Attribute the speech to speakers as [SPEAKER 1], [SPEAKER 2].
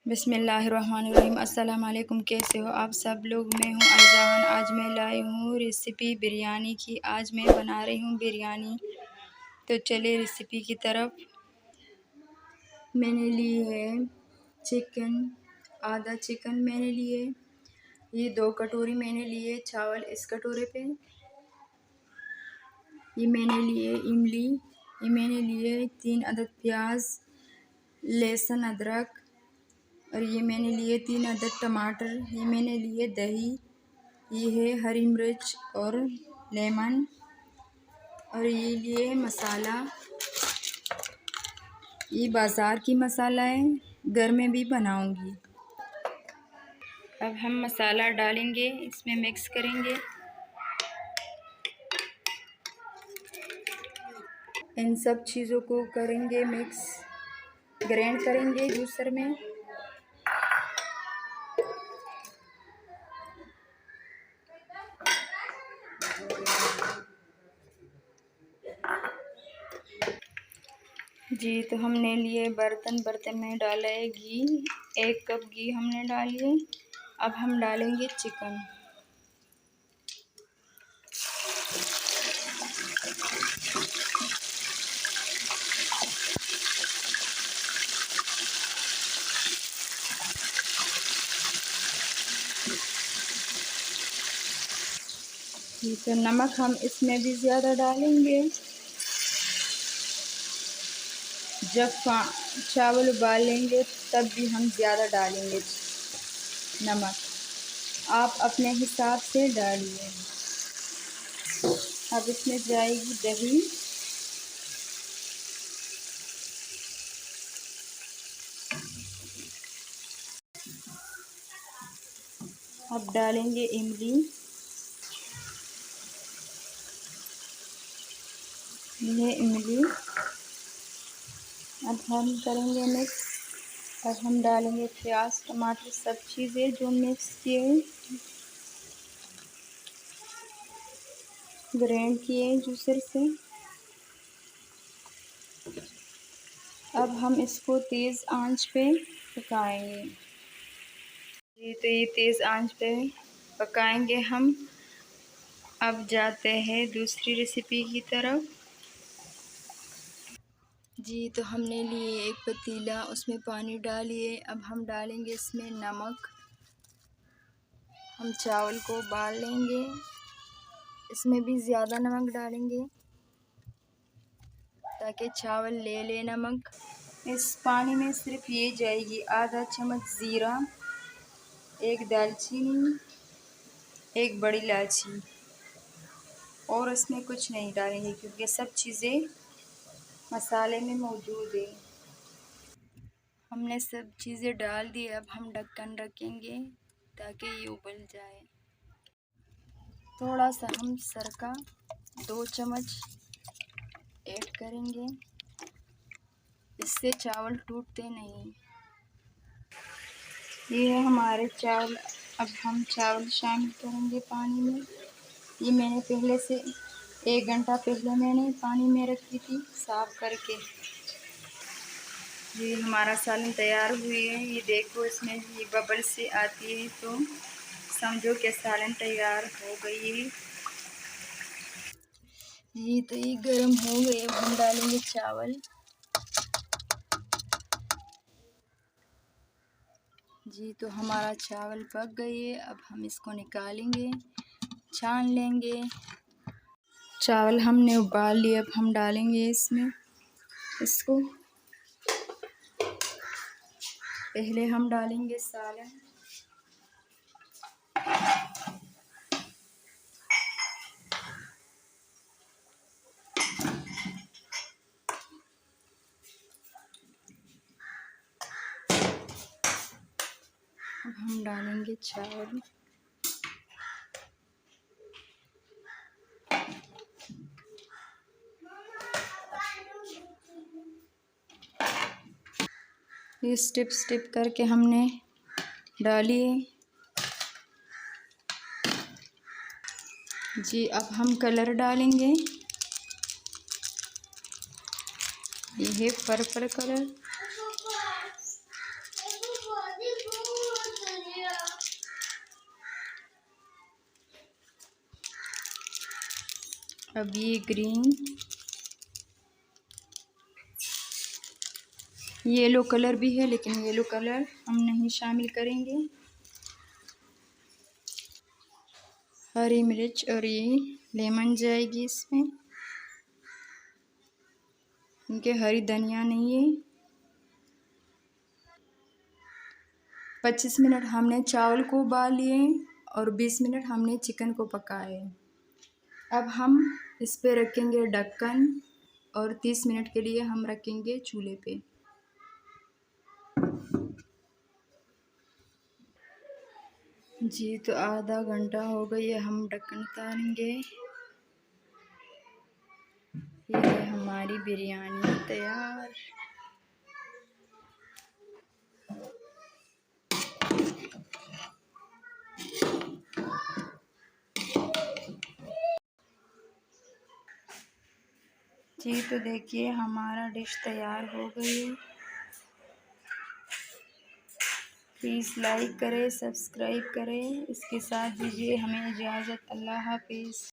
[SPEAKER 1] बिस्मिल्लाहिर्रहमानिर्रहीम। अस्सलाम वालेकुम। कैसे हो आप सब लोग? मैं हूँ अज़ान। आज मैं लाई हूँ रेसिपी बिरयानी की। आज मैं बना रही हूँ बिरयानी। तो चलिए रेसिपी की तरफ। मैंने ली है चिकन, आधा चिकन मैंने लिए। ये 2 कटोरी मैंने लिए चावल इस कटोरे पे। ये मैंने लिए इमली। ये मैंने लिए 3 अदद प्याज, लहसुन, अदरक। और ये मैंने लिए 3 अदद टमाटर। ये मैंने लिए दही। ये है हरी मिर्च और लेमन। और ये लिए मसाला। ये बाज़ार की मसाला है, घर में भी बनाऊंगी। अब हम मसाला डालेंगे, इसमें मिक्स करेंगे। इन सब चीज़ों को करेंगे मिक्स, ग्राइंड करेंगे जूसर में। जी तो हमने लिए बर्तन में डाला है घी। 1 कप घी हमने डाली है। अब हम डालेंगे चिकन। जी तो नमक हम इसमें भी ज़्यादा डालेंगे। जब चावल उबालेंगे तब भी हम ज़्यादा डालेंगे नमक। आप अपने हिसाब से डालिए। अब इसमें जाएगी दही। अब डालेंगे इमली। ये इमली अब हम करेंगे मिक्स। और हम डालेंगे प्याज, टमाटर, सब चीज़ें जो मिक्स किए, ग्राइंड किए जूसर से। अब हम इसको तेज़ आंच पे पकाएंगे। जी तो ये तेज़ आंच पे पकाएंगे हम। अब जाते हैं दूसरी रेसिपी की तरफ। जी तो हमने लिए एक पतीला, उसमें पानी डालिए। अब हम डालेंगे इसमें नमक। हम चावल को उबाल लेंगे, इसमें भी ज़्यादा नमक डालेंगे ताकि चावल ले ले नमक। इस पानी में सिर्फ ये जाएगी आधा चम्मच ज़ीरा, 1 दालचीनी, 1 बड़ी इलायची। और इसमें कुछ नहीं डालेंगे क्योंकि सब चीज़ें मसाले में मौजूद है। हमने सब चीज़ें डाल दी। अब हम ढक्कन रखेंगे ताकि ये उबल जाए। थोड़ा सा हम सरका 2 चम्मच ऐड करेंगे, इससे चावल टूटते नहीं। ये है हमारे चावल। अब हम चावल शामिल करेंगे पानी में। ये मैंने पहले से 1 घंटा पहले मैंने पानी में रखी थी साफ़ करके। ये हमारा सालन तैयार हुई है। ये देखो इसमें ये बबल से आती है तो समझो कि सालन तैयार हो गई है। ये तो ये गर्म हो गए। अब हम डालेंगे चावल। जी तो हमारा चावल पक गई है। अब हम इसको निकालेंगे, छान लेंगे। चावल हमने उबाल लिए। अब हम डालेंगे इसमें इसको। पहले हम डालेंगे सालन। अब हम डालेंगे चावल। ये स्टिप करके हमने डालिए। जी अब हम कलर डालेंगे। ये है पर्पल कलर। अब ये ग्रीन, येलो कलर भी है लेकिन येलो कलर हम नहीं शामिल करेंगे। हरी मिर्च और ये लेमन जाएगी इसमें, क्योंकि हरी धनिया नहीं है। 25 मिनट हमने चावल को उबाल लिए और 20 मिनट हमने चिकन को पकाए। अब हम इस पे रखेंगे ढक्कन और 30 मिनट के लिए हम रखेंगे चूल्हे पे। जी तो आधा घंटा हो गई है, हम ढक्कन उतारेंगे। ये है हमारी बिरयानी तैयार। जी तो देखिए हमारा डिश तैयार हो गई है। प्लीज़ लाइक करें, सब्सक्राइब करें। इसके साथ दीजिए हमें इजाज़त। अल्लाह हाफिज़।